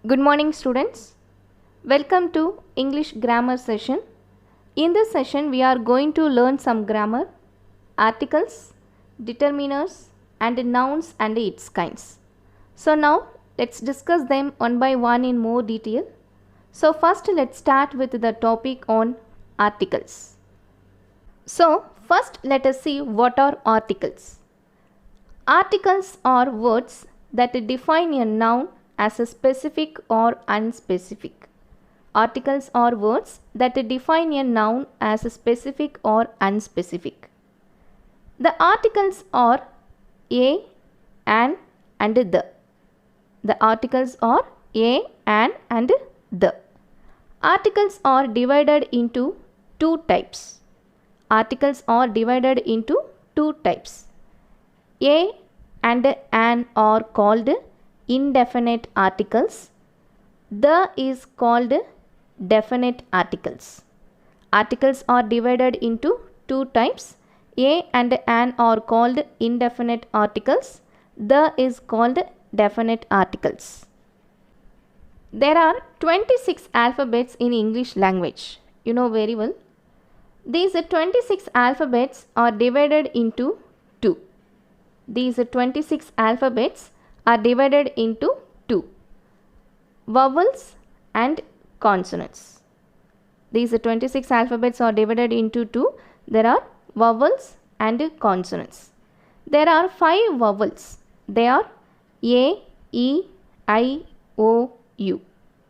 Good morning, students. Welcome to English grammar session. In this session, we are going to learn some grammar, articles, determiners, and nouns and its kinds. So now let's discuss them one by one in more detail. So first, let's start with the topic on articles. So first, let us see what are articles. Articles are words that define a noun as a specific or unspecific. Articles are words that define a noun as a specific or unspecific. The articles are a, an, and the. The articles are a, an, and the. Articles are divided into two types. Articles are divided into two types. A and an are called indefinite articles. The is called definite articles. Articles are divided into two types. A and an are called indefinite articles. The is called definite articles. There are 26 alphabets in English language. You know very well. These 26 alphabets are divided into two. These 26 alphabets are divided into two. Vowels and consonants. These 26 alphabets are divided into two. There are vowels and consonants. There are 5 vowels. They are A, E, I, O, U.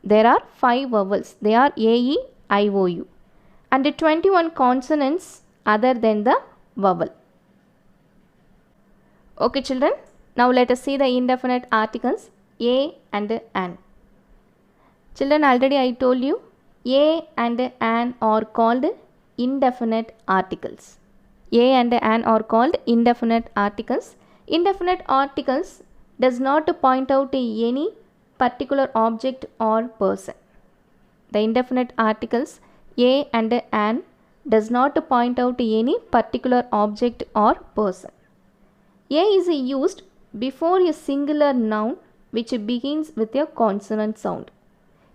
There are 5 vowels. They are A, E, I, O, U. And 21 consonants other than the vowel. Okay, children. Now let us see the indefinite articles a and an. Children, already I told you a and an are called indefinite articles. A and an are called indefinite articles. Indefinite articles does not point out any particular object or person. The indefinite articles a and an does not point out any particular object or person. A is used before a singular noun which begins with a consonant sound.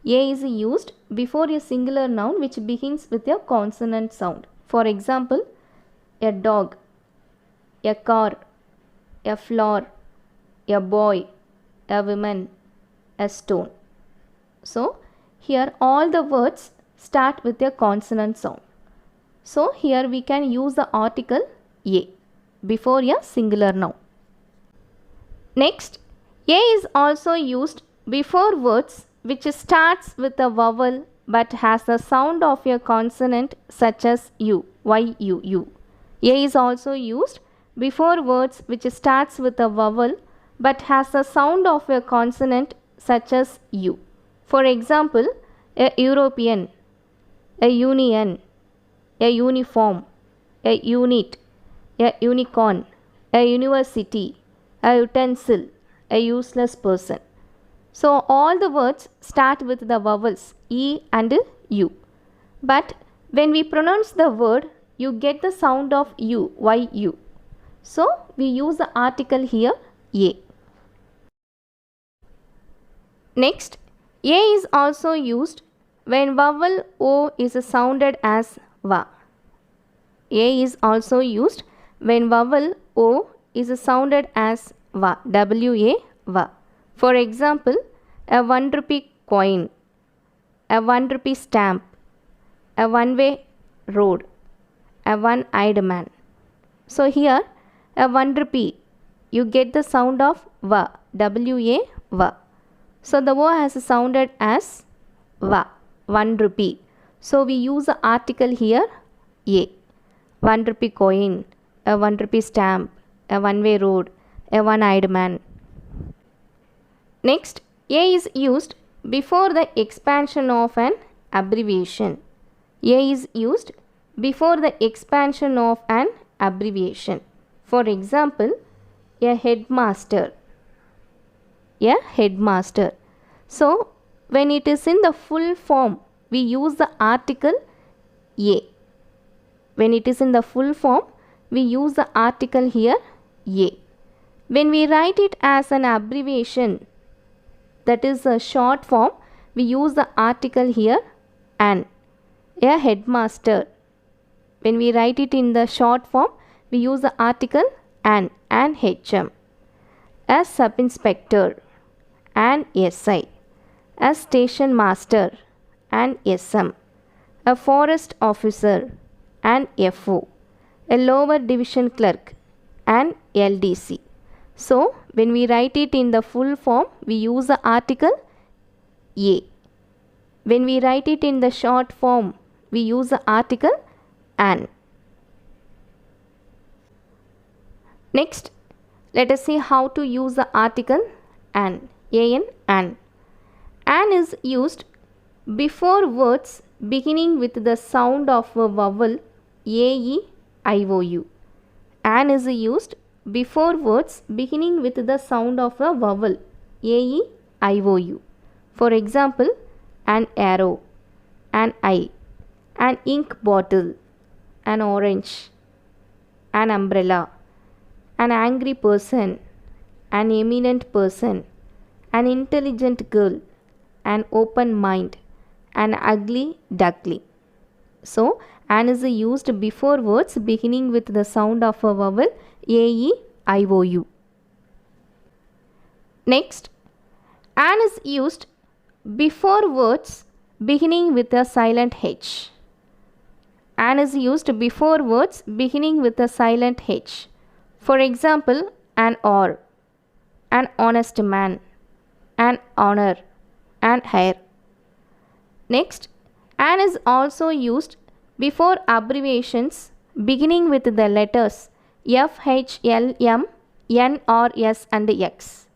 A is used before a singular noun which begins with a consonant sound. For example, a dog, a car, a flower, a boy, a woman, a stone. So, here all the words start with a consonant sound. So, here we can use the article a before a singular noun. Next, a is also used before words which starts with a vowel but has the sound of a consonant such as u, y-u-u. A is also used before words which starts with a vowel but has the sound of a consonant such as u. For example, a European, a union, a uniform, a unit, a unicorn, a university, a utensil, a useless person. So all the words start with the vowels e and u. But when we pronounce the word, you get the sound of u, y-u. So we use the article here a. Next, a is also used when vowel o is sounded as va. A is also used when vowel o is sounded as va, w-a, va. For example, a 1 rupee coin, a 1 rupee stamp, a one-way road, a one-eyed man. So here, a 1 rupee, you get the sound of va, w-a, va. So the va has sounded as va, 1 rupee. So we use the article here a. 1 rupee coin, a 1 rupee stamp, a one-way road, a one-eyed man. Next, a is used before the expansion of an abbreviation. A is used before the expansion of an abbreviation. For example, a headmaster. A headmaster. So, when it is in the full form, we use the article a. When it is in the full form, we use the article here a. When we write it as an abbreviation, that is a short form, we use the article here an. A headmaster. When we write it in the short form, we use the article an HM. A sub-inspector, an SI. A station master, an SM. A forest officer, an FO. A lower division clerk, an LDC. So, when we write it in the full form, we use the article A. When we write it in the short form, we use the article an. Next, let us see how to use the article an. An. An is used before words beginning with the sound of a vowel AEIOU. An is used before words beginning with the sound of a vowel AEIOU. For example, an arrow, an eye, an ink bottle, an orange, an umbrella, an angry person, an eminent person, an intelligent girl, an open mind, an ugly duckling. So, an is used before words beginning with the sound of a vowel AEIOU. Next, an is used before words beginning with a silent H. An is used before words beginning with a silent H. For example, an or, an honest man, an honor, an hair. Next, an is also used before abbreviations beginning with the letters F, H, L, M, N or S and X.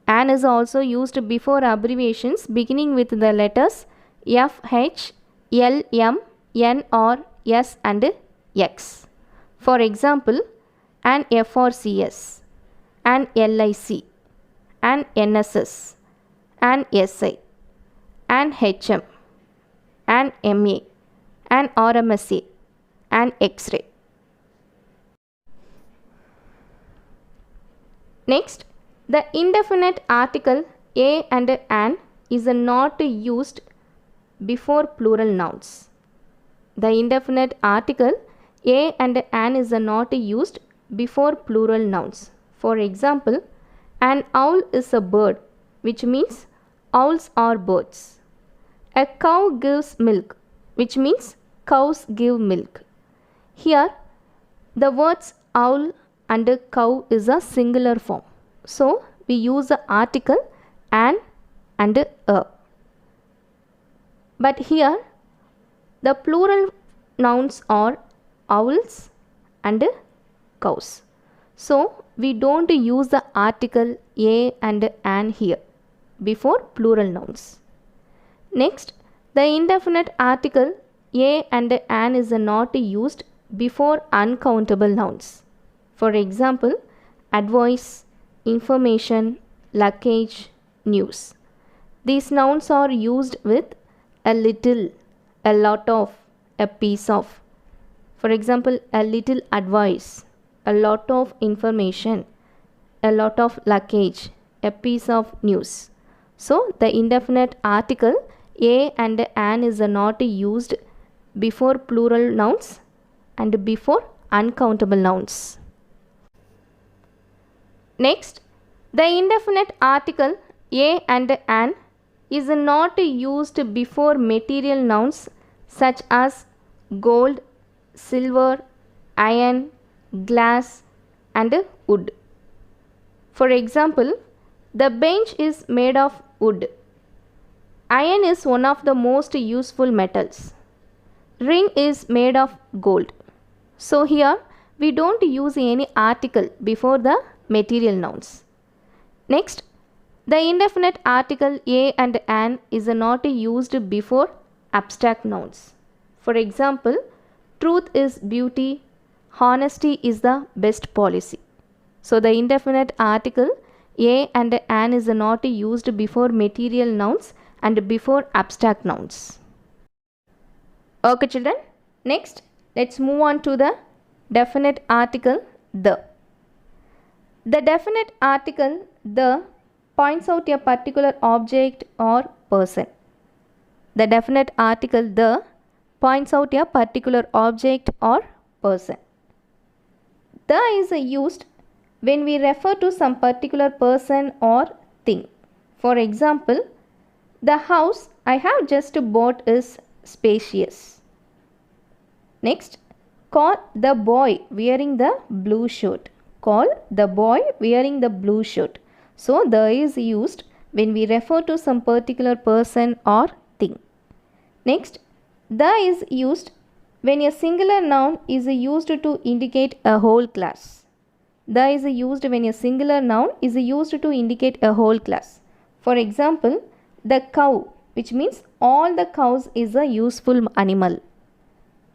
An is also used before abbreviations beginning with the letters F, H, L, M, N or S and X. For example, an FRCS, an LIC, an NSS, an SI, an HM, an MA, an RMSA, an X-ray. Next, the indefinite article a and an is not used before plural nouns. The indefinite article a and an is not used before plural nouns. For example, an owl is a bird, which means owls are birds. A cow gives milk, which means cows give milk. Here, the words owl and cow is a singular form. So, we use the article an and a. But here, the plural nouns are owls and cows. So, we don't use the article a and an here before plural nouns. Next, the indefinite article a and an is not used before uncountable nouns. For example, advice, information, luggage, news. These nouns are used with a little, a lot of, a piece of. For example, a little advice, a lot of information, a lot of luggage, a piece of news. So, the indefinite article a and an is not used before plural nouns and before uncountable nouns. Next, the indefinite article a and an is not used before material nouns such as gold, silver, iron, glass and wood. For example, the bench is made of wood. Iron is one of the most useful metals. Ring is made of gold. So here we don't use any article before the material nouns. Next, the indefinite article a and an is not used before abstract nouns. For example, truth is beauty, honesty is the best policy. So the indefinite article a and an is not used before material nouns and before abstract nouns. Okay children, next let's move on to the definite article the. The definite article the points out a particular object or person. The definite article the points out a particular object or person. The is used when we refer to some particular person or thing. For example, the house I have just bought is spacious. Next, call the boy wearing the blue shirt. Call the boy wearing the blue shirt. So, the is used when we refer to some particular person or thing. Next, the is used when a singular noun is used to indicate a whole class. The is used when a singular noun is used to indicate a whole class. For example, the cow, which means all the cows, is a useful animal.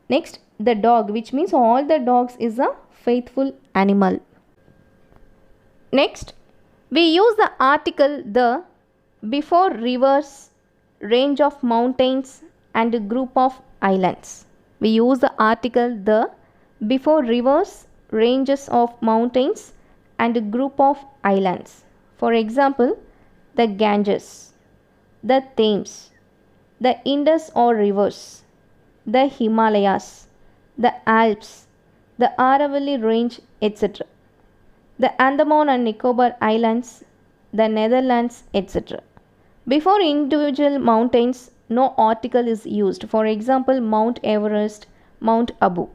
Next, the dog, which means all the dogs, is a faithful animal. Next, we use the article the before rivers, range of mountains and group of islands. We use the article the before rivers, ranges of mountains and group of islands. For example, the Ganges, the Thames, the Indus or rivers, the Himalayas, the Alps, the Aravalli range, etc. The Andaman and Nicobar Islands, the Netherlands, etc. Before individual mountains, no article is used. For example, Mount Everest, Mount Abu.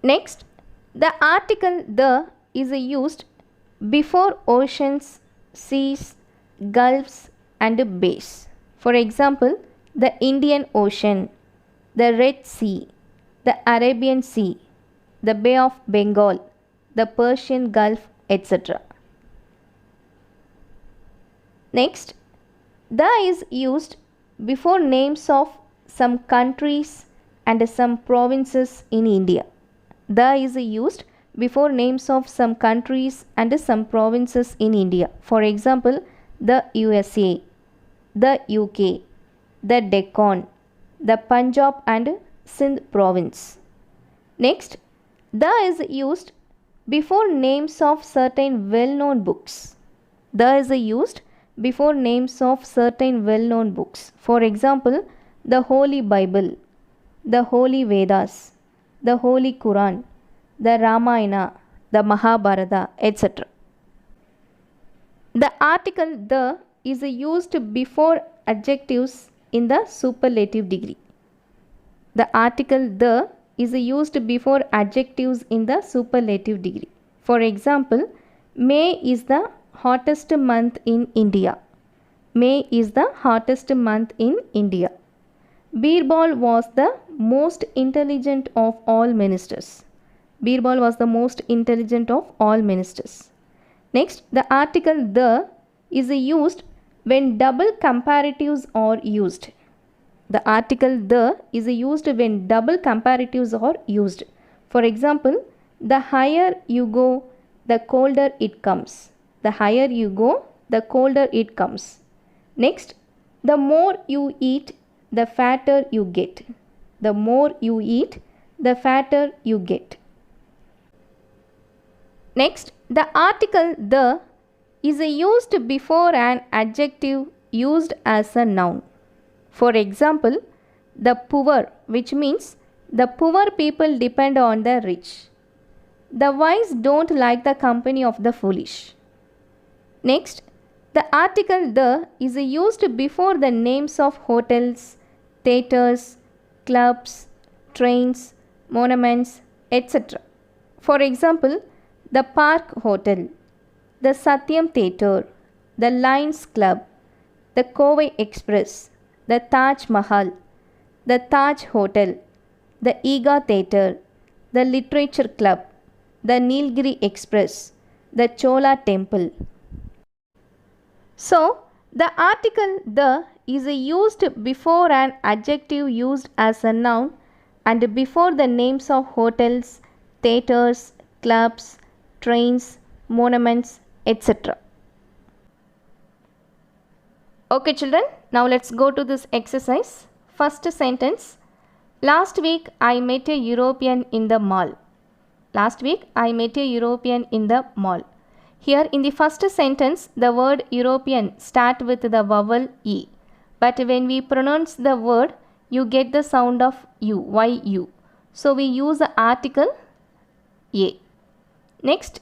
Next, the article the is used before oceans, seas, gulfs and bays. For example, the Indian Ocean, the Red Sea, the Arabian Sea, the Bay of Bengal, the Persian Gulf, etc. Next, the is used before names of some countries and some provinces in India. The is used before names of some countries and some provinces in India. For example, the USA, the UK, the Deccan, the Punjab and Sindh province. Next, the is used before names of certain well-known books. The is used before names of certain well-known books. For example, the Holy Bible, the Holy Vedas, the Holy Quran, the Ramayana, the Mahabharata, etc. The article the is used before adjectives in the superlative degree. The article the is used before adjectives in the superlative degree. For example, May is the hottest month in India. May is the hottest month in India. Birbal was the most intelligent of all ministers. Birbal was the most intelligent of all ministers. Next, the article the is used when double comparatives are used. The article the is used when double comparatives are used. For example, the higher you go, the colder it comes. The higher you go, the colder it comes. Next, the more you eat, the fatter you get. The more you eat, the fatter you get. Next, the article the is used before an adjective used as a noun. For example, the poor, which means the poor people depend on the rich. The wise don't like the company of the foolish. Next, the article the is used before the names of hotels, theatres, clubs, trains, monuments, etc. For example, the Park Hotel, the Satyam Theatre, the Lions Club, the Kovai Express, the Taj Mahal, the Taj Hotel, the Eiga Theatre, the Literature Club, the Nilgiri Express, the Chola Temple. So, the article the is used before an adjective used as a noun and before the names of hotels, theatres, clubs, trains, monuments, etc. Okay children, now let's go to this exercise. First sentence. Last week I met a European in the mall. Last week I met a European in the mall. Here in the first sentence, the word European start with the vowel E. But when we pronounce the word, you get the sound of U, Y-U. So we use the article A. Next,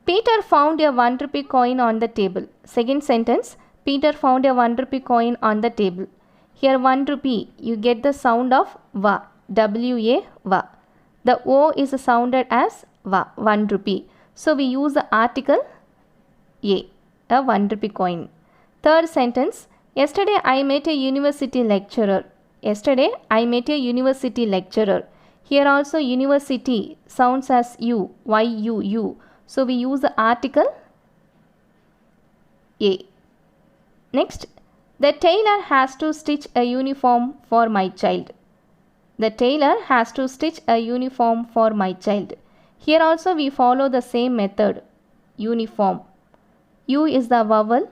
Peter found a 1 rupee coin on the table. Second sentence, Peter found a 1 rupee coin on the table. Here 1 rupee, you get the sound of Va, W-A, Va. The O is sounded as Va, 1 rupee. So we use the article A, a 1 rupee coin. Third sentence, yesterday I met a university lecturer. Yesterday I met a university lecturer. Here also university sounds as U, Y-U-U. So we use the article A. Next, the tailor has to stitch a uniform for my child. The tailor has to stitch a uniform for my child. Here also we follow the same method, uniform. U is the vowel,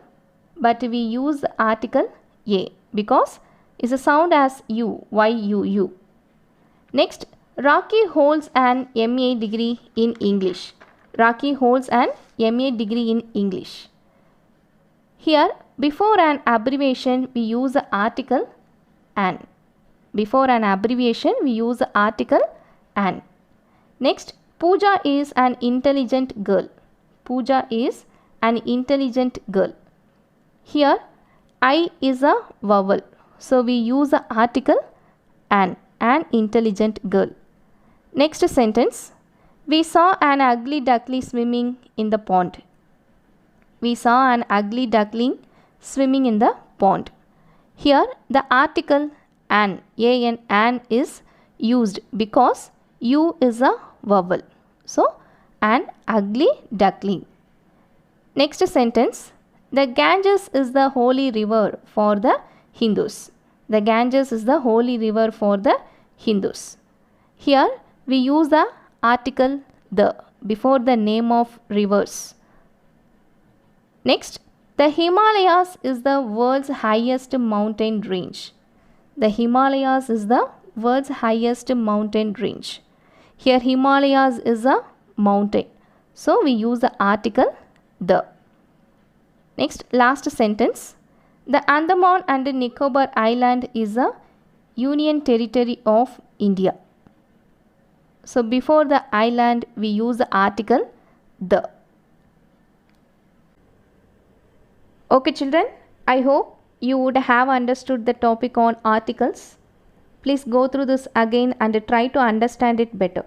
but we use the article A because it's a sound as U, Y-U-U. Next, Rocky holds an MA degree in English. Rocky holds an MA degree in English. Here, before an abbreviation, we use the article an. Before an abbreviation, we use the article an. Next, Pooja is an intelligent girl. Pooja is an intelligent girl. Here, I is a vowel. So we use the article an intelligent girl. Next sentence, we saw an ugly duckling swimming in the pond. We saw an ugly duckling swimming in the pond. Here, the article an is used because U is a vowel. So, an ugly duckling. Next sentence, the Ganges is the holy river for the Hindus. The Ganges is the holy river for the Hindus. Here, we use the article the before the name of rivers. Next, the Himalayas is the world's highest mountain range. The Himalayas is the world's highest mountain range. Here Himalayas is a mountain. So we use the article the. Next, last sentence. The Andaman and Nicobar Island is a union territory of India. So before the island we use the article the. Okay children, I hope you would have understood the topic on articles. Please go through this again and try to understand it better.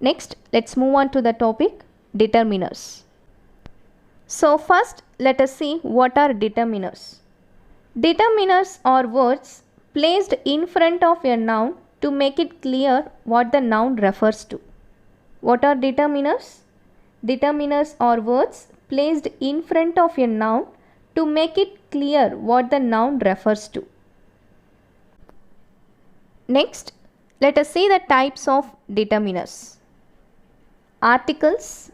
Next, let's move on to the topic determiners. So first, let us see what are determiners. Determiners are words placed in front of a noun to make it clear what the noun refers to. What are determiners? Determiners are words placed in front of a noun to make it clear what the noun refers to. Next, let us see the types of determiners. Articles,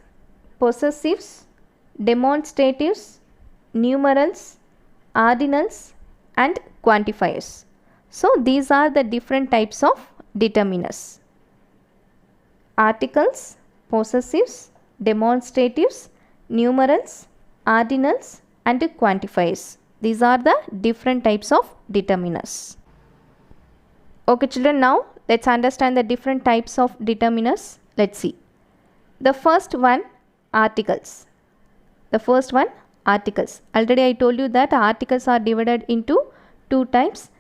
possessives, demonstratives, numerals, ordinals and quantifiers. So these are the different types of determiners. Articles, possessives, demonstratives, numerals, ordinals and quantifiers. These are the different types of determiners. Okay children, now let's understand the different types of determiners. Let's see. The first one, articles. The first one, articles. Already I told you that articles are divided into two types,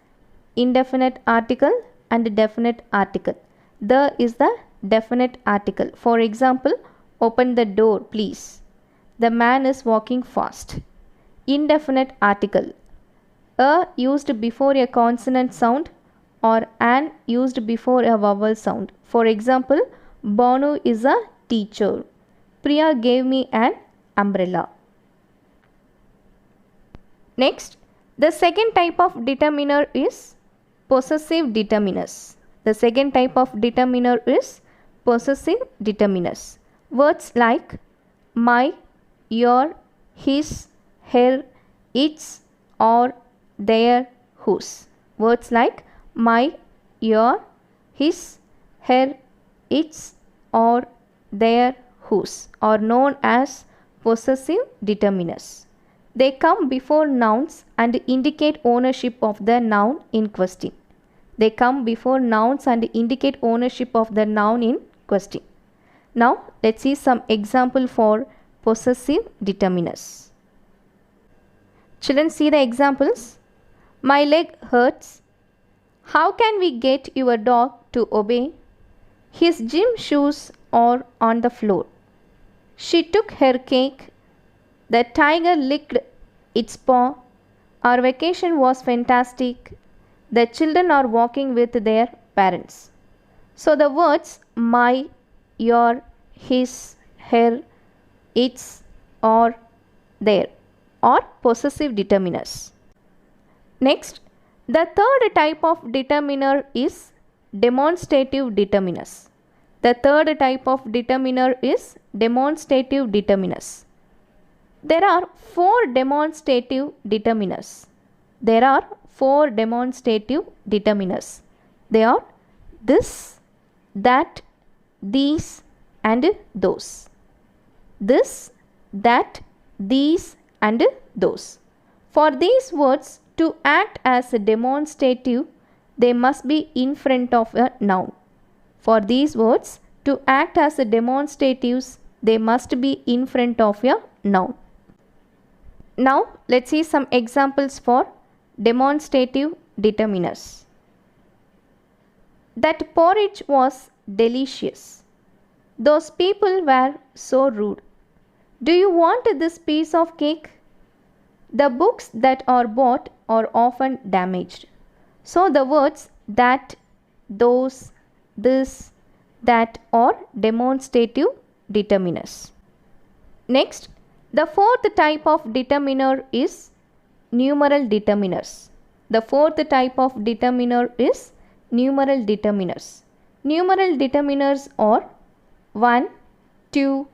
indefinite article and definite article. The is the definite article. For example, open the door please. The man is walking fast. Indefinite article. A used before a consonant sound or an used before a vowel sound. For example, Banu is a teacher. Priya gave me an umbrella. Next, the second type of determiner is possessive determiners. The second type of determiner is possessive determiners. Words like my, your, his, her, its, or, their, whose. Words like my, your, his, her, its, or, their, whose are known as possessive determiners. They come before nouns and indicate ownership of the noun in question. They come before nouns and indicate ownership of the noun in question. Now let's see some example for possessive determiners. Children, see the examples. My leg hurts. How can we get your dog to obey? His gym shoes are on the floor. She took her cake. The tiger licked its paw. Our vacation was fantastic. The children are walking with their parents. So the words my, your, his, her, its, or, their are possessive determiners. Next, the third type of determiner is demonstrative determiners. The third type of determiner is demonstrative determiners. There are four demonstrative determiners. There are four demonstrative determiners. They are this, that, these, and those. This, that, these, and those. For these words to act as a demonstrative, they must be in front of a noun. For these words to act as a demonstratives, they must be in front of a noun. Now let's see some examples for demonstrative determiners. That porridge was delicious. Those people were so rude. Do you want this piece of cake? The books that are bought are often damaged. So the words that, those, this, that are demonstrative determiners. Next, the fourth type of determiner is numeral determiners. The fourth type of determiner is numeral determiners. Numeral determiners are 1, 2,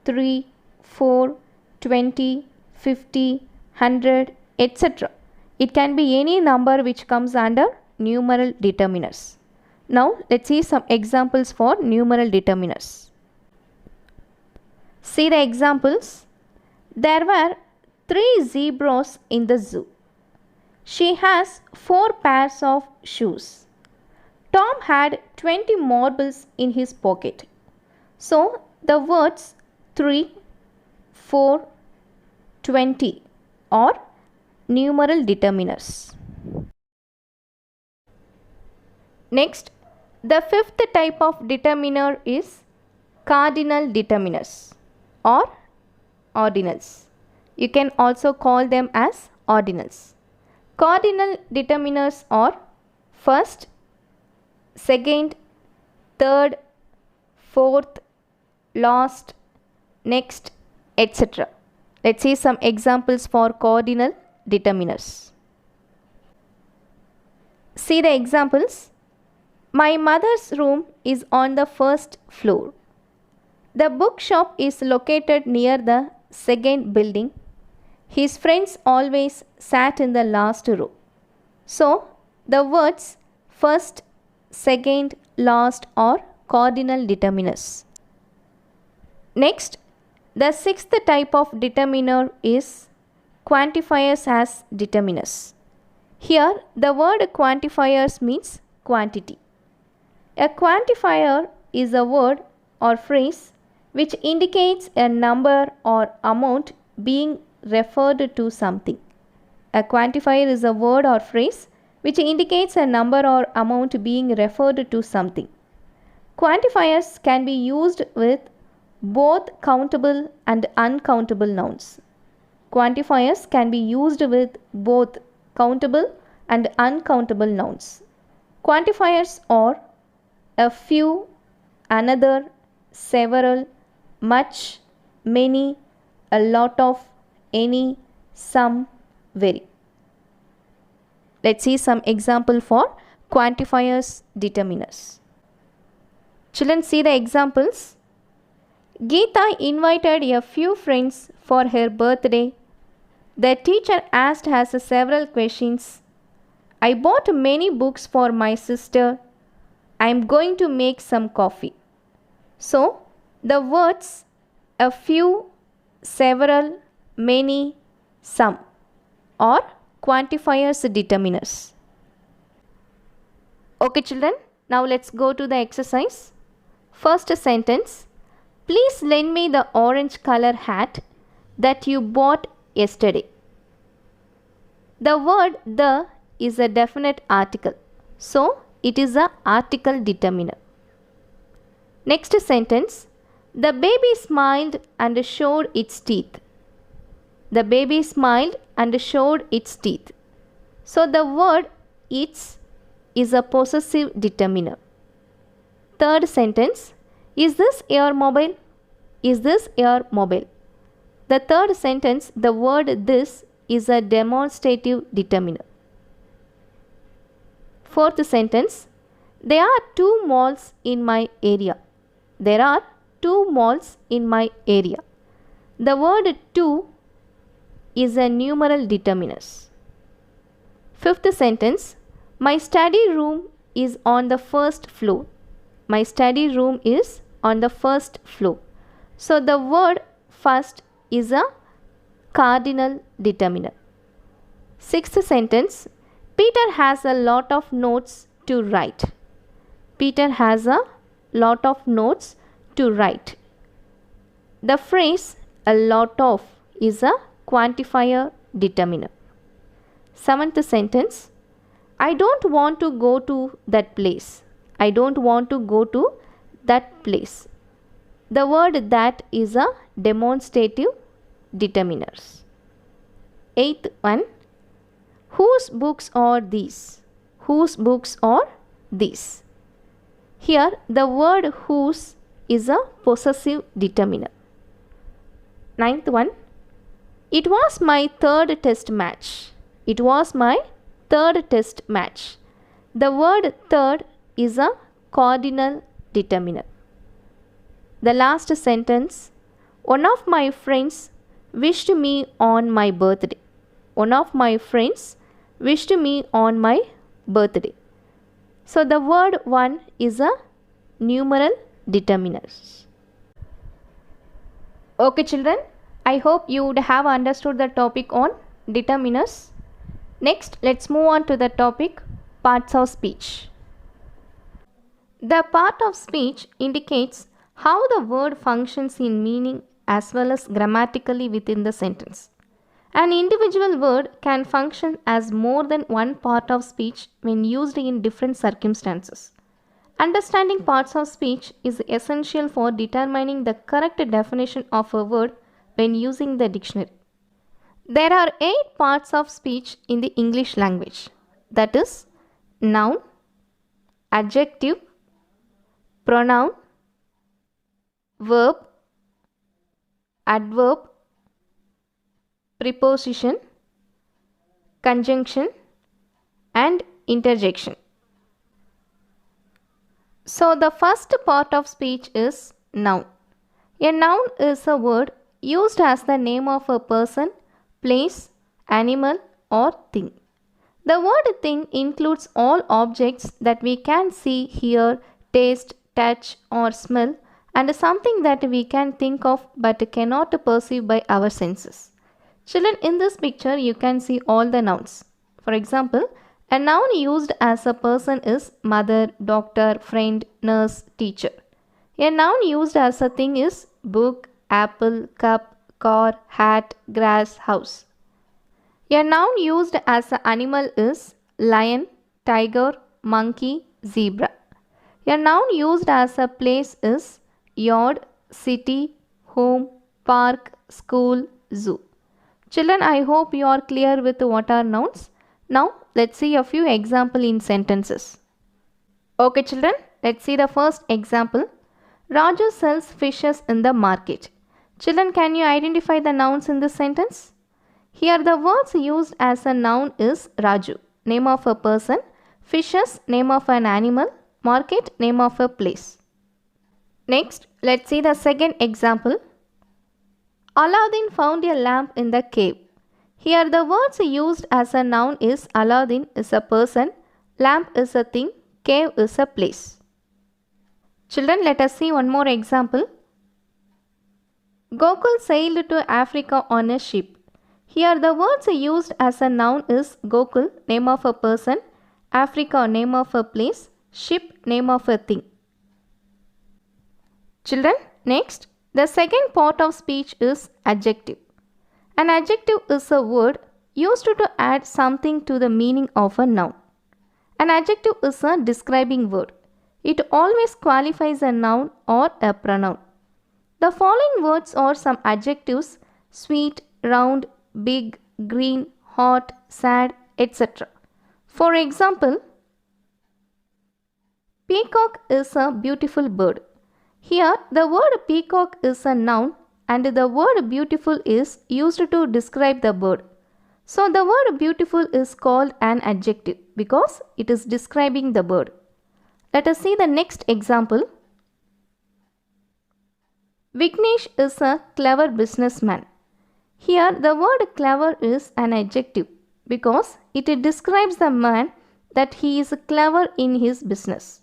3, 4, 20, 50, 100, etc. It can be any number which comes under numeral determiners. Now let's see some examples for numeral determiners. See the examples. There were 3 zebras in the zoo. She has 4 pairs of shoes. Tom had 20 marbles in his pocket. So the words 3, 4, 20 are numeral determiners. Next, the fifth type of determiner is cardinal determiners or ordinals. You can also call them as ordinals. Cardinal determiners are first, second, third, fourth, last, next, etc. Let's see some examples for cardinal determiners. See the examples. My mother's room is on the first floor. The bookshop is located near the second building. His friends always sat in the last row. So, the words first, second, last are cardinal determiners. Next, the sixth type of determiner is quantifiers as determiners. Here, the word quantifiers means quantity. A quantifier is a word or phrase which indicates a number or amount being referred to something. A quantifier is a word or phrase which indicates a number or amount being referred to something. Quantifiers can be used with both countable and uncountable nouns. Quantifiers can be used with both countable and uncountable nouns. Quantifiers are a few, another, several, much, many, a lot of, any, some, very. Let's see some example for quantifiers determiners. Children, see the examples. Geeta invited a few friends for her birthday. The teacher asked her several questions. I bought many books for my sister. I am going to make some coffee. So, the words a few, several, many, some, or quantifiers determiners. Okay children, now let's go to the exercise. First sentence, please lend me the orange color hat that you bought yesterday. The word the is a definite article, so it is a article determiner. Next sentence, the baby smiled and showed its teeth. The baby smiled and showed its teeth. So the word its is a possessive determiner. Third sentence, is this your mobile? Is this your mobile? The third sentence, the word this is a demonstrative determiner. Fourth sentence, there are two malls in my area. There are two malls in my area. The word two is a numeral determiner. Fifth sentence, my study room is on the first floor. My study room is on the first floor. So the word first is a cardinal determiner. Sixth sentence, Peter has a lot of notes to write. Peter has a lot of notes to write. The phrase a lot of is a quantifier determiner. Seventh sentence, I don't want to go to that place. I don't want to go to that place. The word that is a demonstrative determiners. Eighth one, whose books are these? Whose books are these? Here the word whose is a possessive determiner. Ninth one, it was my third test match. It was my third test match. The word third is a cardinal determiner. The last sentence, one of my friends wished me on my birthday. One of my friends wished me on my birthday. So the word one is a numeral determiner. Okay children, I hope you would have understood the topic on determiners. Next, let's move on to the topic parts of speech. The part of speech indicates how the word functions in meaning as well as grammatically within the sentence. An individual word can function as more than one part of speech when used in different circumstances. Understanding parts of speech is essential for determining the correct definition of a word when using the dictionary. There are 8 parts of speech in the English language, that is noun, adjective, pronoun, verb, adverb, preposition, conjunction and interjection. So the first part of speech is noun. A noun is a word used as the name of a person, place, animal or thing. The word thing includes all objects that we can see, hear, taste, touch or smell, and something that we can think of but cannot perceive by our senses. Children, in this picture you can see all the nouns. For example, a noun used as a person is mother, doctor, friend, nurse, teacher. A noun used as a thing is book, apple, cup, car, hat, grass, house. A noun used as an animal is lion, tiger, monkey, zebra. A noun used as a place is yard, city, home, park, school, zoo. Children, I hope you are clear with what are nouns. Now, let's see a few examples in sentences. Okay children, let's see the first example. Raju sells fishes in the market. Children, can you identify the nouns in this sentence? Here the words used as a noun is Raju, name of a person, fishes, name of an animal, market, name of a place. Next, let's see the second example. Aladdin found a lamp in the cave. Here the words used as a noun is Aladdin is a person, lamp is a thing, cave is a place. Children, let us see one more example. Gokul sailed to Africa on a ship. Here the words used as a noun is Gokul, name of a person, Africa, name of a place, ship, name of a thing. Children, next, the second part of speech is adjective. An adjective is a word used to add something to the meaning of a noun. An adjective is a describing word. It always qualifies a noun or a pronoun. The following words are some adjectives: sweet, round, big, green, hot, sad, etc. For example, peacock is a beautiful bird. Here, the word peacock is a noun and the word beautiful is used to describe the bird. So, the word beautiful is called an adjective because it is describing the bird. Let us see the next example. Vignesh is a clever businessman. Here, the word clever is an adjective because it describes the man that he is clever in his business.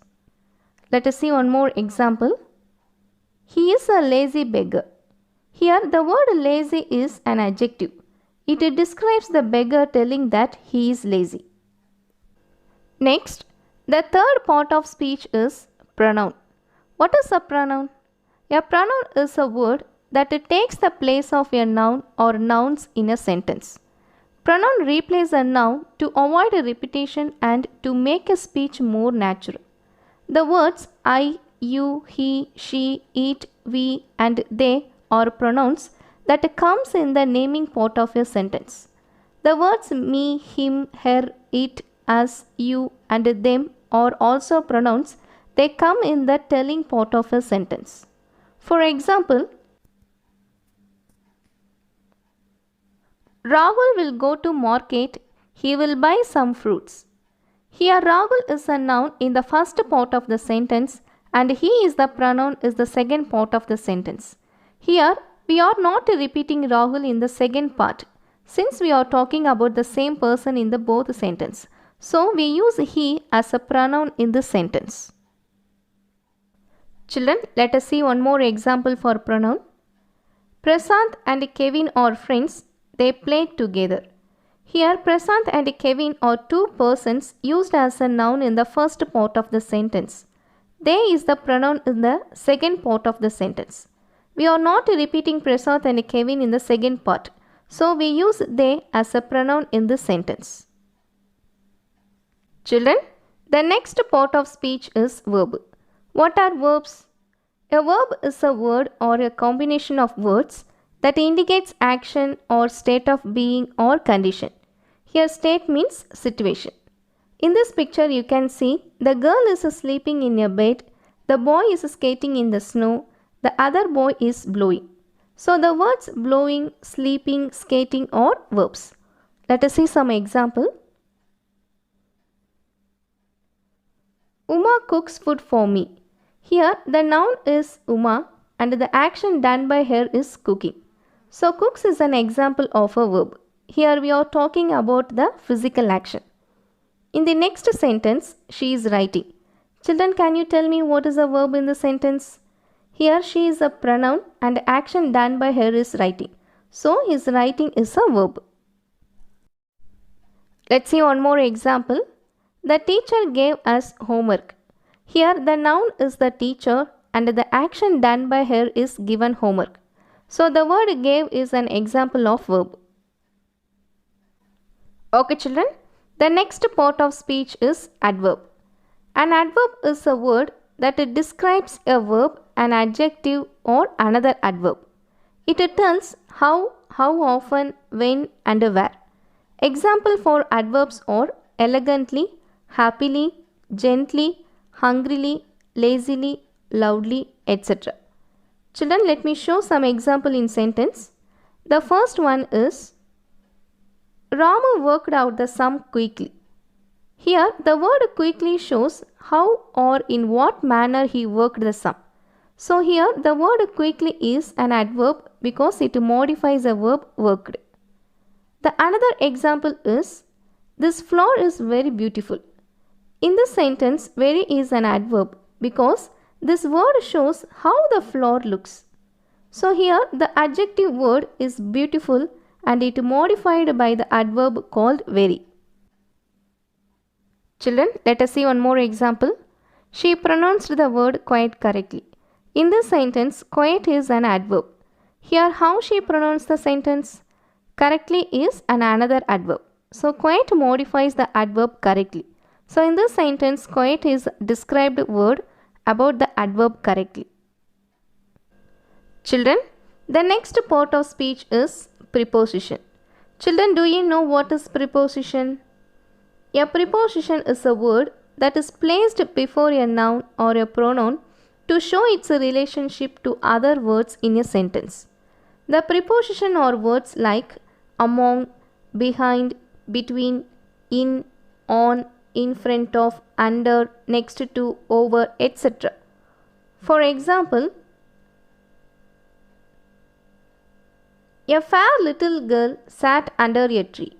Let us see one more example. He is a lazy beggar. Here, the word lazy is an adjective. It describes the beggar telling that he is lazy. Next, the third part of speech is pronoun. What is a pronoun? A pronoun is a word that takes the place of a noun or nouns in a sentence. Pronoun replaces a noun to avoid a repetition and to make a speech more natural. The words I, you, he, she, it, we and they are pronouns that comes in the naming part of a sentence. The words me, him, her, it, us, you and them are also pronouns. They come in the telling part of a sentence. For example, Rahul will go to market. He will buy some fruits. Here Rahul is a noun in the first part of the sentence and he is the pronoun is the second part of the sentence. Here we are not repeating Rahul in the second part since we are talking about the same person in the both sentence. So we use he as a pronoun in this sentence. Children, let us see one more example for pronoun. Prasant and Kevin are friends. They played together. Here Prasant and Kevin are two persons used as a noun in the first part of the sentence. They is the pronoun in the second part of the sentence. We are not repeating Prasant and Kevin in the second part. So we use they as a pronoun in this sentence. Children, the next part of speech is verb. What are verbs? A verb is a word or a combination of words that indicates action or state of being or condition. Here state means situation. In this picture you can see the girl is sleeping in a bed, the boy is skating in the snow, the other boy is blowing. So the words blowing, sleeping, skating are verbs. Let us see some example. Uma cooks food for me. Here the noun is Uma and the action done by her is cooking. So cooks is an example of a verb. Here we are talking about the physical action. In the next sentence, she is writing. Children, can you tell me what is a verb in the sentence? Here she is a pronoun and action done by her is writing. So his writing is a verb. Let's see one more example. The teacher gave us homework. Here the noun is the teacher and the action done by her is given homework. So the word gave is an example of verb. Okay children, the next part of speech is adverb. An adverb is a word that describes a verb, an adjective or another adverb. It tells how often, when and where. Example for adverbs are elegantly, happily, gently, hungrily, lazily, loudly, etc. Children, let me show some example in sentence. The first one is Ramu worked out the sum quickly. Here the word quickly shows how or in what manner he worked the sum. So here the word quickly is an adverb because it modifies a verb worked. The another example is this flower is very beautiful. In this sentence, very is an adverb because this word shows how the flower looks. So here the adjective word is beautiful and it modified by the adverb called very. Children, let us see one more example. She pronounced the word quite correctly. In this sentence, quite is an adverb. Here how she pronounced the sentence? Correctly is another adverb. So quite modifies the adverb correctly. So in this sentence, quite is described word about the adverb correctly. Children, the next part of speech is preposition. Children, do you know what is preposition? A preposition is a word that is placed before a noun or a pronoun to show its relationship to other words in a sentence. The preposition are words like among, behind, between, in, on, in front of, under, next to, over, etc. For example, a fair little girl sat under a tree.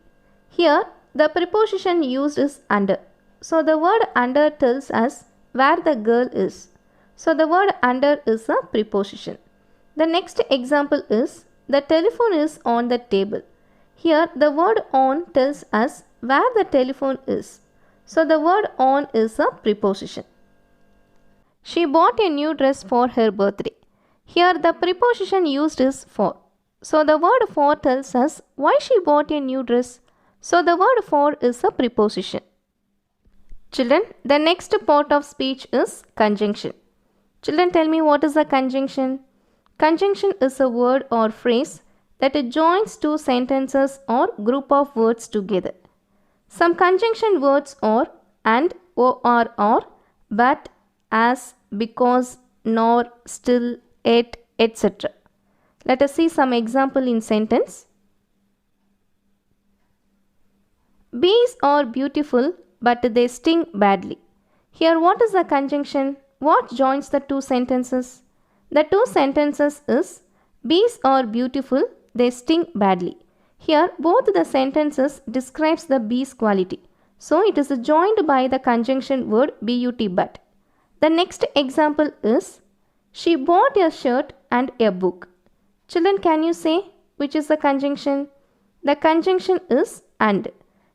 Here, the preposition used is under. So, the word under tells us where the girl is. So, the word under is a preposition. The next example is the telephone is on the table. Here, the word on tells us where the telephone is. So, the word on is a preposition. She bought a new dress for her birthday. Here, the preposition used is for. So, the word for tells us why she bought a new dress. So, the word for is a preposition. Children, the next part of speech is conjunction. Children, tell me what is a conjunction? Conjunction is a word or phrase that joins two sentences or group of words together. Some conjunction words are and, or, but, as, because, nor, still, yet, etc. Let us see some example in sentence. Bees are beautiful, but they sting badly. Here, what is the conjunction? What joins the two sentences? The two sentences is bees are beautiful, they sting badly. Here, both the sentences describes the bees quality. So, it is joined by the conjunction word but. The next example is she bought a shirt and a book. Children, can you say which is the conjunction? The conjunction is and.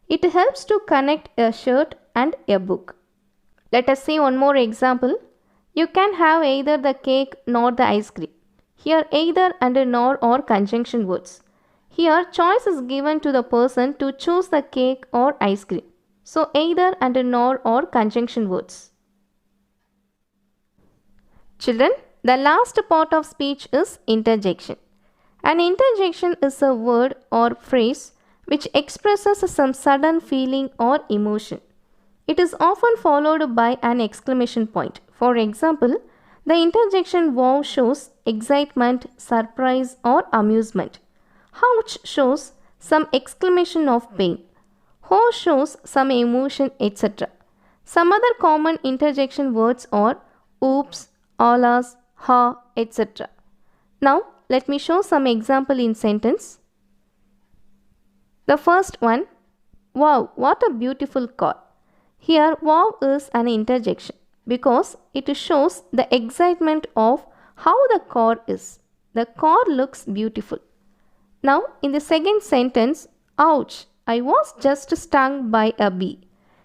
It helps to connect a shirt and a book. Let us see one more example. You can have either the cake nor the ice cream. Here either and nor are conjunction words. Here choice is given to the person to choose the cake or ice cream. So either and nor are conjunction words. Children, the last part of speech is interjection. An interjection is a word or phrase which expresses some sudden feeling or emotion. It is often followed by an exclamation point. For example, the interjection wow shows excitement, surprise or amusement. Ouch shows some exclamation of pain. Ho shows some emotion, etc. Some other common interjection words are oops, alas, ha, etc. Now, let me show some example in sentence. The first one, wow, what a beautiful car. Here, wow is an interjection because it shows the excitement of how the car is. The car looks beautiful. Now, in the second sentence, ouch, I was just stung by a bee.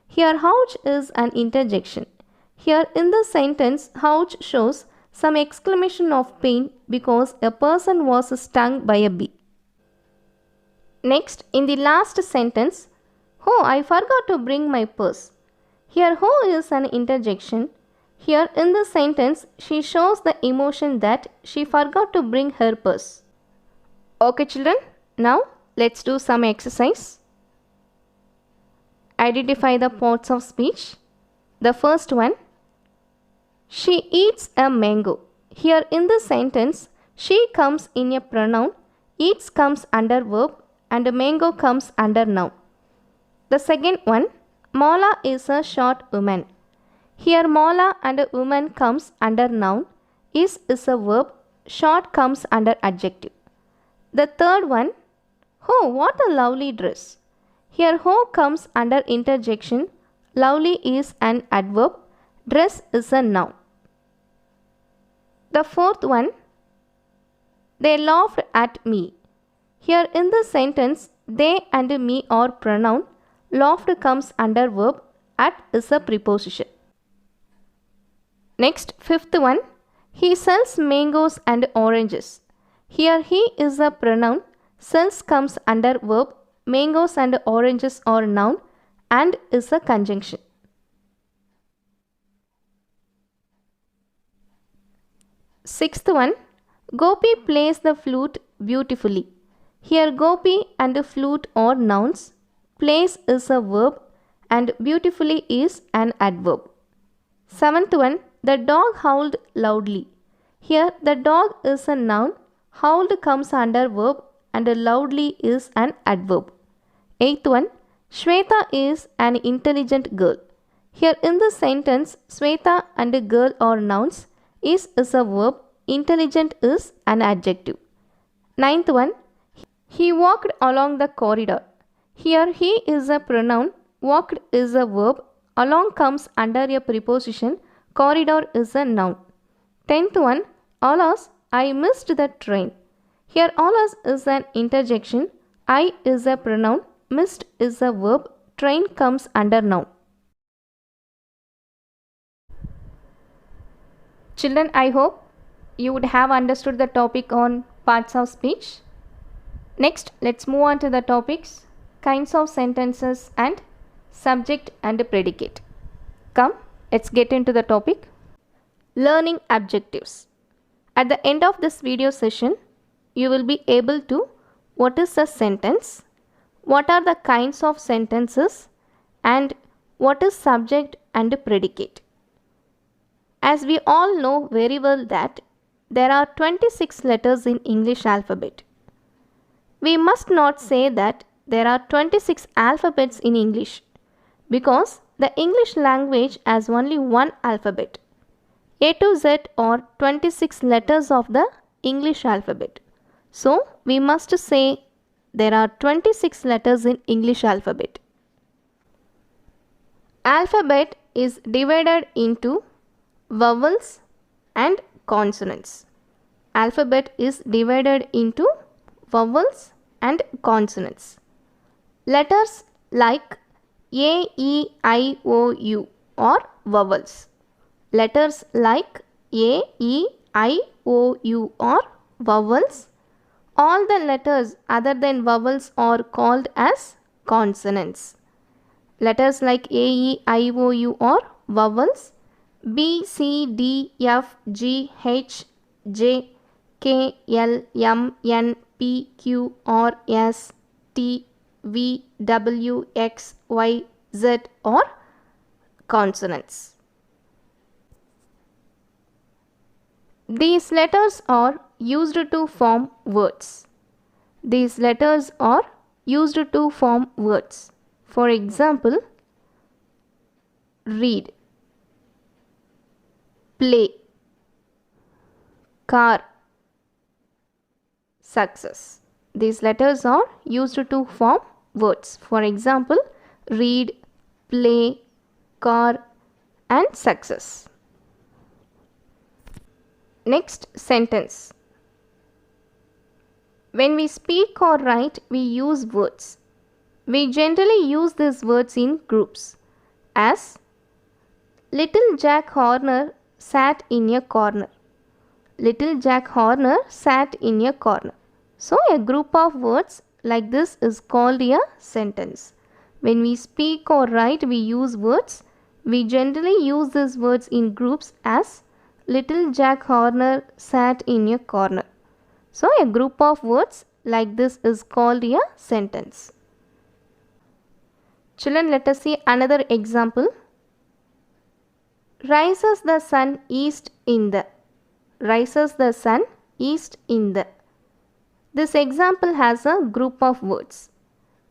Here, ouch is an interjection. Here, in the sentence, ouch shows some exclamation of pain because a person was stung by a bee. Next, in the last sentence, oh, I forgot to bring my purse. Here, oh is an interjection. Here, in this sentence, she shows the emotion that she forgot to bring her purse. Okay, children, now let's do some exercise. Identify the parts of speech. The first one, she eats a mango. Here, in this sentence, she comes in a pronoun, eats comes under verb, and mango comes under noun. The second one, Mala is a short woman. Here Mala and woman comes under noun, is a verb, short comes under adjective. The third one, oh, what a lovely dress. Here ho comes under interjection, lovely is an adverb, dress is a noun. The fourth one, They laughed at me. Here in this sentence, they and me are pronoun. Laughed comes under verb. At is a preposition. Next, fifth one. He sells mangoes and oranges. Here he is a pronoun. Sells comes under verb. Mangoes and oranges are noun and is a conjunction. Sixth one. Gopi plays the flute beautifully. Here Gopi and flute are nouns. Plays is a verb and beautifully is an adverb. Seventh one. The dog howled loudly. Here the dog is a noun. Howled comes under verb and loudly is an adverb. Eighth one. Shweta is an intelligent girl. Here in this sentence, Shweta and girl are nouns. Is a verb. Intelligent is an adjective. Ninth one. He walked along the corridor. Here he is a pronoun. Walked is a verb. Along comes under a preposition. Corridor is a noun. Tenth one. Alas, I missed the train. Here alas is an interjection. I is a pronoun. Missed is a verb. Train comes under noun. Children, I hope you would have understood the topic on parts of speech. Next, let's move on to the topics kinds of sentences and subject and predicate. Come, let's get into the topic. Learning objectives. At the end of this video session, you will be able to what is a sentence, what are the kinds of sentences, and what is subject and predicate. As we all know very well that there are 26 letters in English alphabet. We must not say that there are 26 alphabets in English because the English language has only one alphabet. A to Z are 26 letters of the English alphabet. So, we must say there are 26 letters in English alphabet. Alphabet is divided into vowels and consonants. Alphabet is divided into vowels and consonants. Letters like A, E, I, O, U are vowels. Letters like A, E, I, O, U are vowels. All the letters other than vowels are called as consonants. Letters like A, E, I, O, U are vowels. B, C, D, F, G, H, J, K, L, M, N, P, Q, R, S, T, V, W, X, Y, Z are consonants. These letters are used to form words. These letters are used to form words. For example, read, play, car, success. These letters are used to form words. For example, read, play, car, and success. Next, sentence. When we speak or write, we use words. We generally use these words in groups as Little Jack Horner sat in a corner. Little Jack Horner sat in a corner. So, a group of words like this is called a sentence. When we speak or write, we use words. We generally use these words in groups as Little Jack Horner sat in a corner. So, a group of words like this is called a sentence. Children, let us see another example. Rises the sun east in the. Rises the sun east in the. This example has a group of words.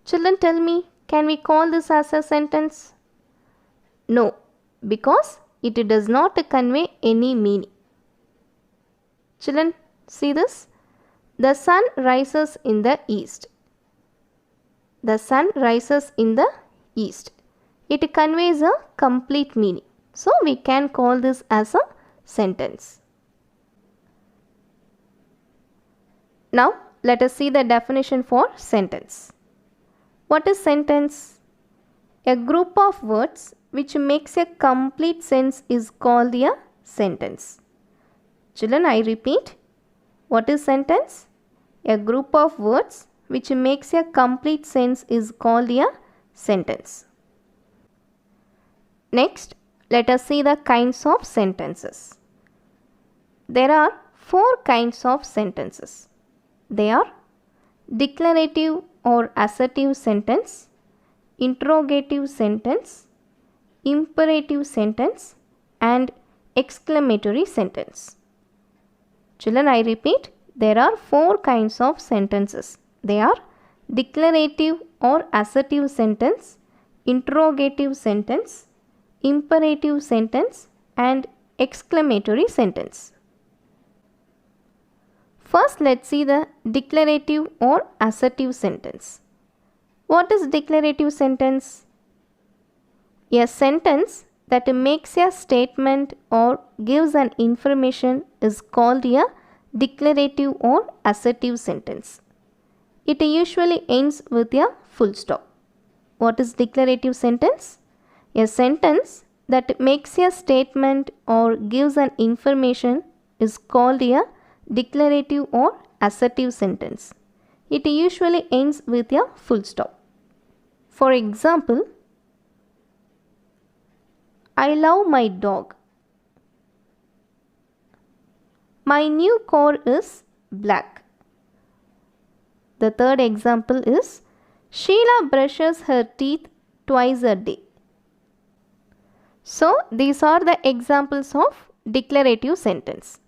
Children, tell me, can we call this as a sentence? No, because it does not convey any meaning. Children, see this. The sun rises in the east. The sun rises in the east. It conveys a complete meaning. So, we can call this as a sentence. Now let us see the definition for sentence. What is sentence? A group of words which makes a complete sense is called a sentence. Children, I repeat. What is sentence? A group of words which makes a complete sense is called a sentence. Next, let us see the kinds of sentences. There are 4 kinds of sentences. They are declarative or assertive sentence, interrogative sentence, imperative sentence, and exclamatory sentence. Children, I repeat, there are 4 kinds of sentences. They are declarative or assertive sentence, interrogative sentence, imperative sentence, and exclamatory sentence. First, let's see the declarative or assertive sentence. What is declarative sentence? A sentence that makes a statement or gives an information is called a declarative or assertive sentence. It usually ends with a full stop. What is declarative sentence? A sentence that makes a statement or gives an information is called a declarative or assertive sentence. It usually ends with a full stop. For example, I love my dog. My new car is black. The third example is Sheila brushes her teeth twice a day. So, these are the examples of declarative sentence.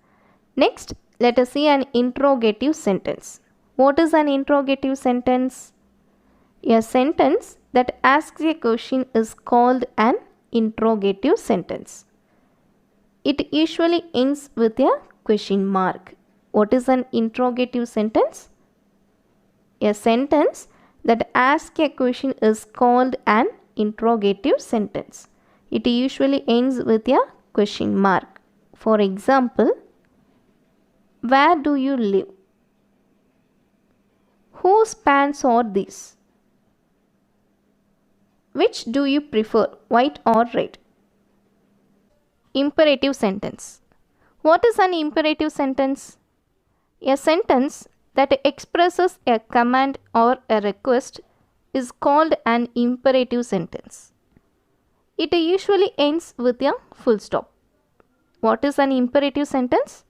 Next, let us see an interrogative sentence. What is an interrogative sentence? A sentence that asks a question is called an interrogative sentence. It usually ends with a question mark. What is an interrogative sentence? A sentence that asks a question is called an interrogative sentence. It usually ends with a question mark. For example, where do you live? Whose pants are these? Which do you prefer, white or red? Imperative sentence. What is an imperative sentence? A sentence that expresses a command or a request is called an imperative sentence. It usually ends with a full stop. What is an imperative sentence?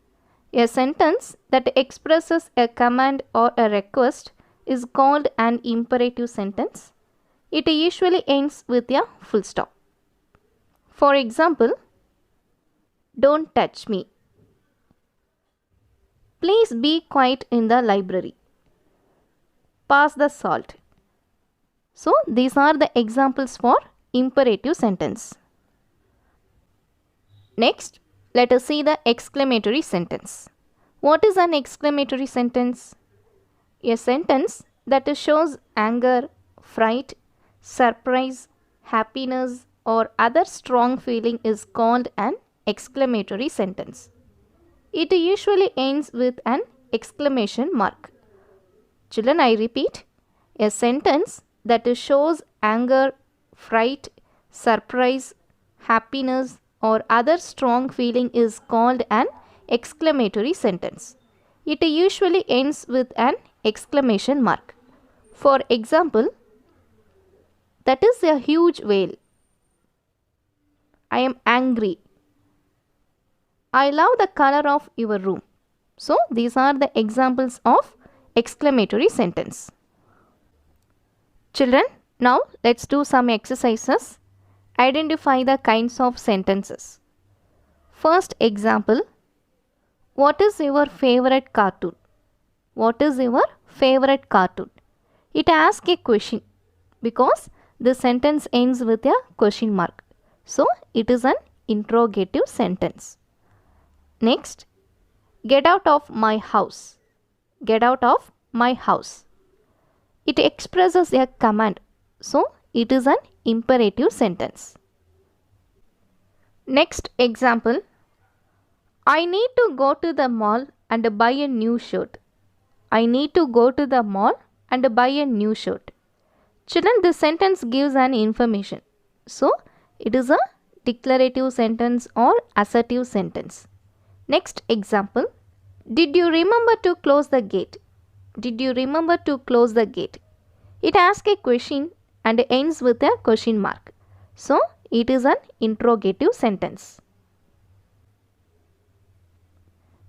A sentence that expresses a command or a request is called an imperative sentence. It usually ends with a full stop. For example, don't touch me. Please be quiet in the library. Pass the salt. So, these are the examples for imperative sentence. Next, let us see the exclamatory sentence. What is an exclamatory sentence? A sentence that shows anger, fright, surprise, happiness, or other strong feeling is called an exclamatory sentence. It usually ends with an exclamation mark. Children, I repeat, a sentence that shows anger, fright, surprise, happiness, or other strong feeling is called an exclamatory sentence. It usually ends with an exclamation mark. For example, that is a huge whale. I am angry. I love the color of your room. So, these are the examples of exclamatory sentence. Children, now let's do some exercises. Identify the kinds of sentences. First example, what is your favorite cartoon? What is your favorite cartoon? It asks a question because the sentence ends with a question mark. So, it is an interrogative sentence. Next, get out of my house. Get out of my house. It expresses a command. So, it is an imperative sentence. Next example, I need to go to the mall and buy a new shirt. I need to go to the mall and buy a new shirt. Children, this sentence gives an information. So, it is a declarative sentence or assertive sentence. Next example. Did you remember to close the gate? Did you remember to close the gate? It asks a question and ends with a question mark. So, it is an interrogative sentence.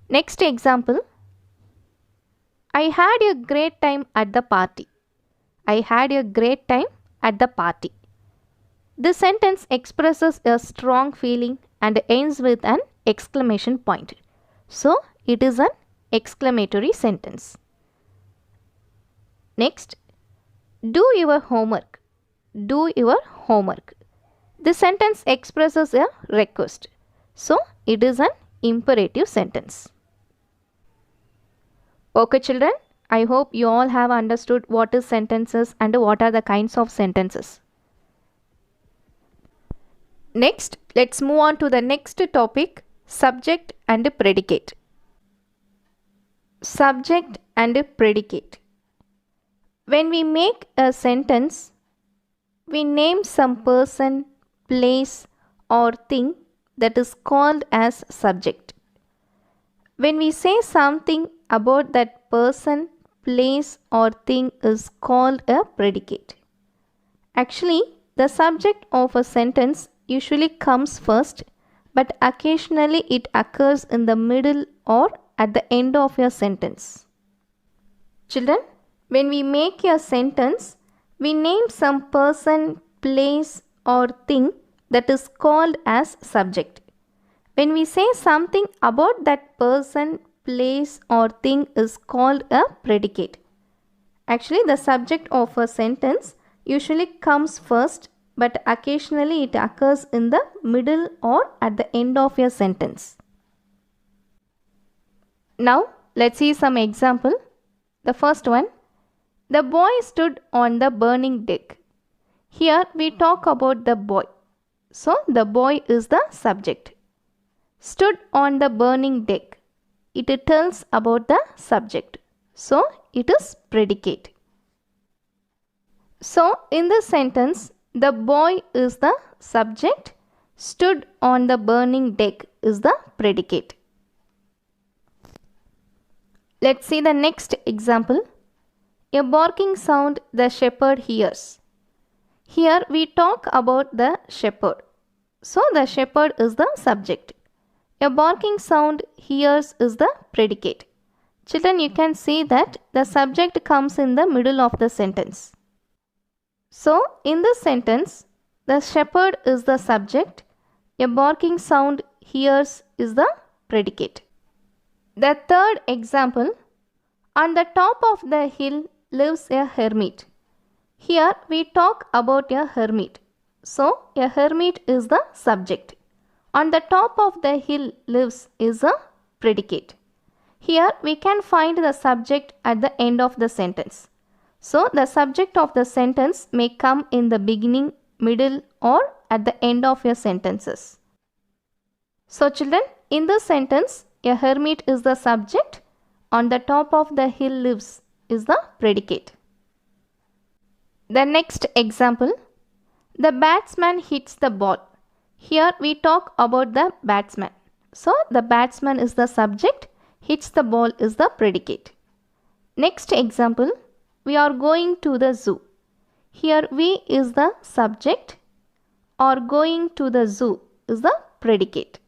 Next example. I had a great time at the party. I had a great time at the party. This sentence expresses a strong feeling and ends with an exclamation point. So, it is an exclamatory sentence. Next, do your homework. Do your homework. This sentence expresses a request. So, it is an imperative sentence. Okay children, I hope you all have understood what is sentences and what are the kinds of sentences. Next, let's move on to the next topic, subject and predicate. Subject and predicate. When we make a sentence, we name some person, place or thing that is called as subject. When we say something about that person, place or thing is called a predicate. Actually, the subject of a sentence usually comes first, but occasionally it occurs in the middle or at the end of your sentence. Children, when we make a sentence, we name some person, place or thing that is called as subject. When we say something about that person, place or thing is called a predicate. Actually, the subject of a sentence usually comes first, but occasionally it occurs in the middle or at the end of your sentence. Now, let's see some example. The first one, the boy stood on the burning deck. Here we talk about the boy. So, the boy is the subject. Stood on the burning deck. It tells about the subject. So, it is predicate. So, in this sentence, the boy is the subject. Stood on the burning deck is the predicate. Let's see the next example. A barking sound the shepherd hears. Here we talk about the shepherd. So, the shepherd is the subject. A barking sound hears is the predicate. Children, you can see that the subject comes in the middle of the sentence. So, in this sentence, the shepherd is the subject. A barking sound hears is the predicate. The third example, on the top of the hill lives a hermit. Here we talk about a hermit. So, a hermit is the subject. On the top of the hill lives is a predicate. Here we can find the subject at the end of the sentence. So, the subject of the sentence may come in the beginning, middle or at the end of your sentences. So, children, in this sentence, a hermit is the subject. On the top of the hill lives is the predicate. The next example, the batsman hits the ball. Here we talk about the batsman. So, the batsman is the subject, hits the ball is the predicate. Next example, we are going to the zoo. Here we is the subject, or going to the zoo is the predicate.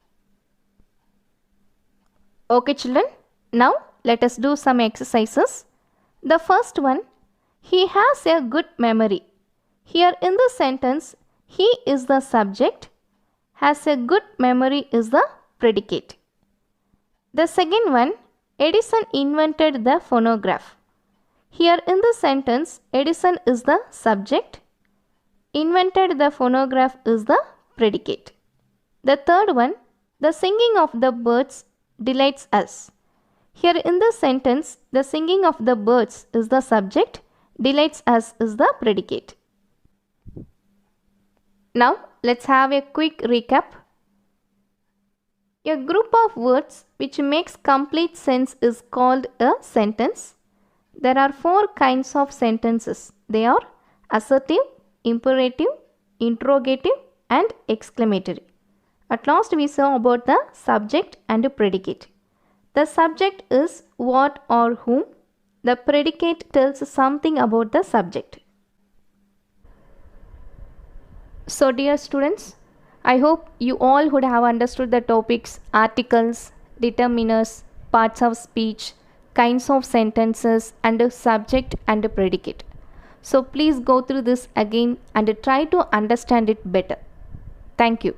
Okay children, now let us do some exercises. The first one, he has a good memory. Here in the sentence, he is the subject, has a good memory is the predicate. The second one, Edison invented the phonograph. Here in the sentence, Edison is the subject, invented the phonograph is the predicate. The third one, the singing of the birds delights us. Here in the sentence, the singing of the birds is the subject, delights us is the predicate. Now, let's have a quick recap. A group of words which makes complete sense is called a sentence. There are four kinds of sentences. They are assertive, imperative, interrogative and exclamatory. At last we saw about the subject and predicate. The subject is what or whom. The predicate tells something about the subject. So dear students, I hope you all would have understood the topics articles, determiners, parts of speech, kinds of sentences and subject and predicate. So please go through this again and try to understand it better. Thank you.